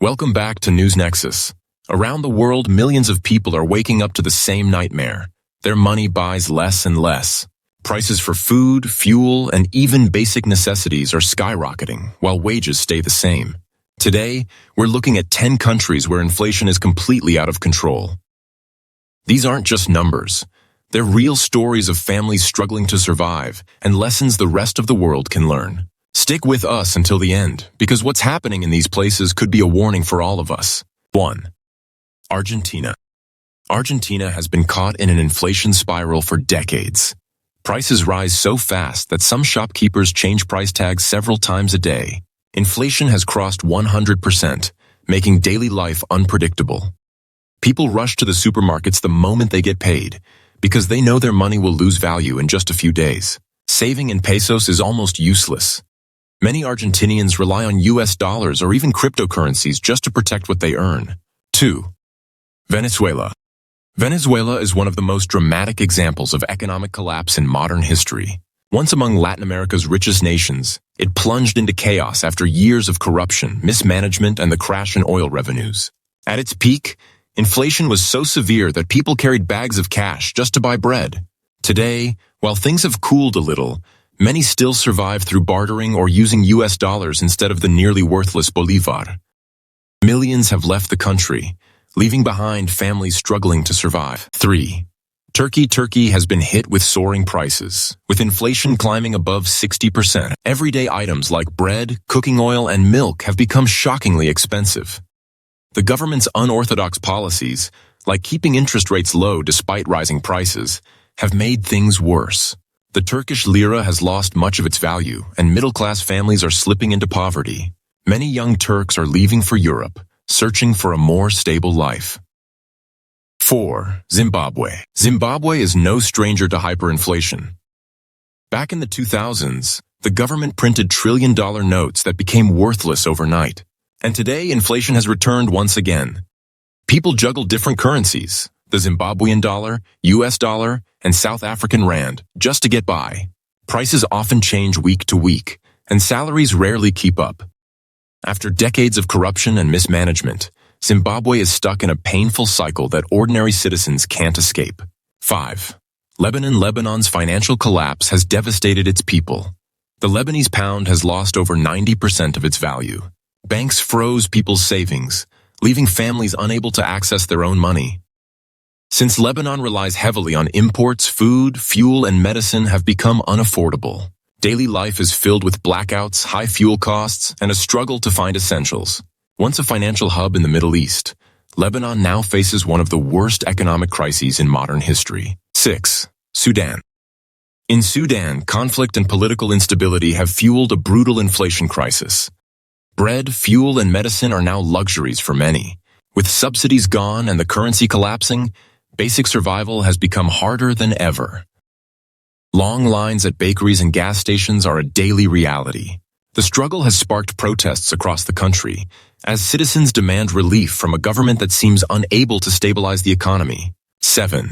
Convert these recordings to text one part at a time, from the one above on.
Welcome back to Nexus. Around the world, millions of people are waking up to the same nightmare. Their money buys less and less. Prices for food, fuel, and even basic necessities are skyrocketing, while wages stay the same. Today, we're looking at 10 countries where inflation is completely out of control. These aren't just numbers. They're real stories of families struggling to survive and lessons the rest of the world can learn. Stick with us until the end, because what's happening in these places could be a warning for all of us. 1. Argentina. Argentina has been caught in an inflation spiral for decades. Prices rise so fast that some shopkeepers change price tags several times a day. Inflation has crossed 100%, making daily life unpredictable. People rush to the supermarkets the moment they get paid, because they know their money will lose value in just a few days. Saving in pesos is almost useless. Many Argentinians rely on US dollars or even cryptocurrencies just to protect what they earn. 2. Venezuela. Venezuela is one of the most dramatic examples of economic collapse in modern history. Once among Latin America's richest nations, it plunged into chaos after years of corruption, mismanagement, and the crash in oil revenues. At its peak, inflation was so severe that people carried bags of cash just to buy bread. Today, while things have cooled a little, many still survive through bartering or using US dollars instead of the nearly worthless bolivar. Millions have left the country, leaving behind families struggling to survive. 3. Turkey has been hit with soaring prices, with inflation climbing above 60%. Everyday items like bread, cooking oil, and milk have become shockingly expensive. The government's unorthodox policies, like keeping interest rates low despite rising prices, have made things worse. The Turkish lira has lost much of its value, and middle-class families are slipping into poverty. Many young Turks are leaving for Europe, searching for a more stable life. 4. Zimbabwe. Zimbabwe is no stranger to hyperinflation. Back in the 2000s, the government printed trillion-dollar notes that became worthless overnight. And today, inflation has returned once again. People juggle different currencies, the Zimbabwean dollar, US dollar, and South African rand, just to get by. Prices often change week to week, and salaries rarely keep up. After decades of corruption and mismanagement, Zimbabwe is stuck in a painful cycle that ordinary citizens can't escape. 5. Lebanon. Lebanon's financial collapse has devastated its people. The Lebanese pound has lost over 90% of its value. Banks froze people's savings, leaving families unable to access their own money. Since Lebanon relies heavily on imports, food, fuel, and medicine have become unaffordable. Daily life is filled with blackouts, high fuel costs, and a struggle to find essentials. Once a financial hub in the Middle East, Lebanon now faces one of the worst economic crises in modern history. 6. Sudan. In Sudan, conflict and political instability have fueled a brutal inflation crisis. Bread, fuel, and medicine are now luxuries for many. With subsidies gone and the currency collapsing, basic survival has become harder than ever. Long lines at bakeries and gas stations are a daily reality. The struggle has sparked protests across the country, as citizens demand relief from a government that seems unable to stabilize the economy. 7.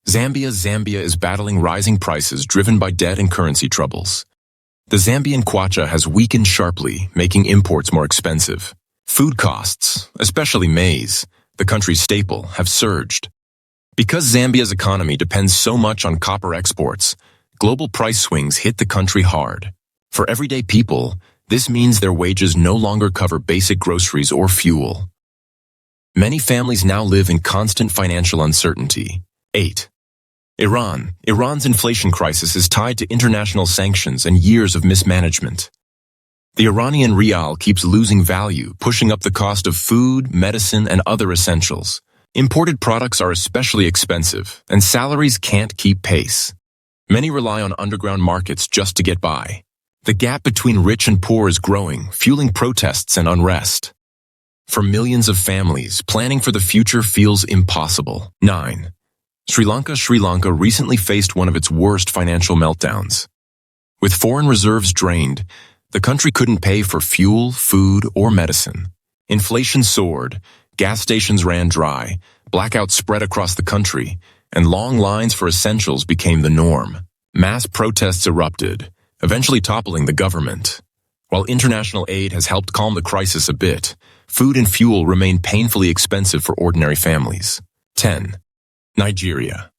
Zambia. Zambia is battling rising prices driven by debt and currency troubles. The Zambian kwacha has weakened sharply, making imports more expensive. Food costs, especially maize, the country's staple, have surged. Because Zambia's economy depends so much on copper exports, global price swings hit the country hard. For everyday people, this means their wages no longer cover basic groceries or fuel. Many families now live in constant financial uncertainty. 8. Iran. Iran's inflation crisis is tied to international sanctions and years of mismanagement. The Iranian rial keeps losing value, pushing up the cost of food, medicine, and other essentials. Imported products are especially expensive, and salaries can't keep pace. Many rely on underground markets just to get by. The gap between rich and poor is growing, fueling protests and unrest. For millions of families, planning for the future feels impossible. 9. Sri Lanka. Sri Lanka recently faced one of its worst financial meltdowns. With foreign reserves drained, the country couldn't pay for fuel, food, or medicine. Inflation soared, gas stations ran dry, blackouts spread across the country, and long lines for essentials became the norm. Mass protests erupted, eventually toppling the government. While international aid has helped calm the crisis a bit, Food and fuel remain painfully expensive for ordinary families. 10. Nigeria.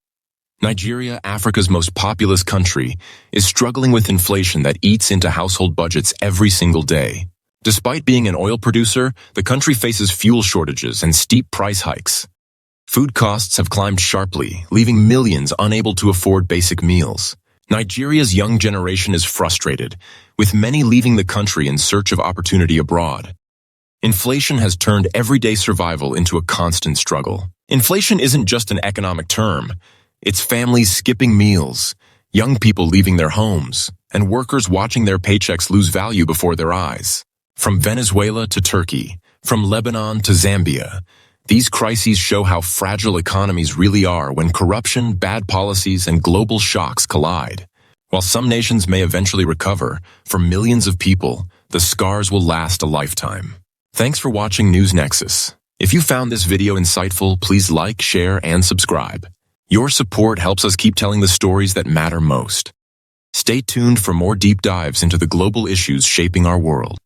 Nigeria, Africa's most populous country, is struggling with inflation that eats into household budgets every single day. Despite being an oil producer, the country faces fuel shortages and steep price hikes. Food costs have climbed sharply, leaving millions unable to afford basic meals. Nigeria's young generation is frustrated, with many leaving the country in search of opportunity abroad. Inflation has turned everyday survival into a constant struggle. Inflation isn't just an economic term. It's families skipping meals, young people leaving their homes, and workers watching their paychecks lose value before their eyes. From Venezuela to Turkey, from Lebanon to Zambia, these crises show how fragile economies really are when corruption, bad policies, and global shocks collide. While some nations may eventually recover, for millions of people, the scars will last a lifetime. Thanks for watching News Nexus. If you found this video insightful, please like, share, and subscribe. Your support helps us keep telling the stories that matter most. Stay tuned for more deep dives into the global issues shaping our world.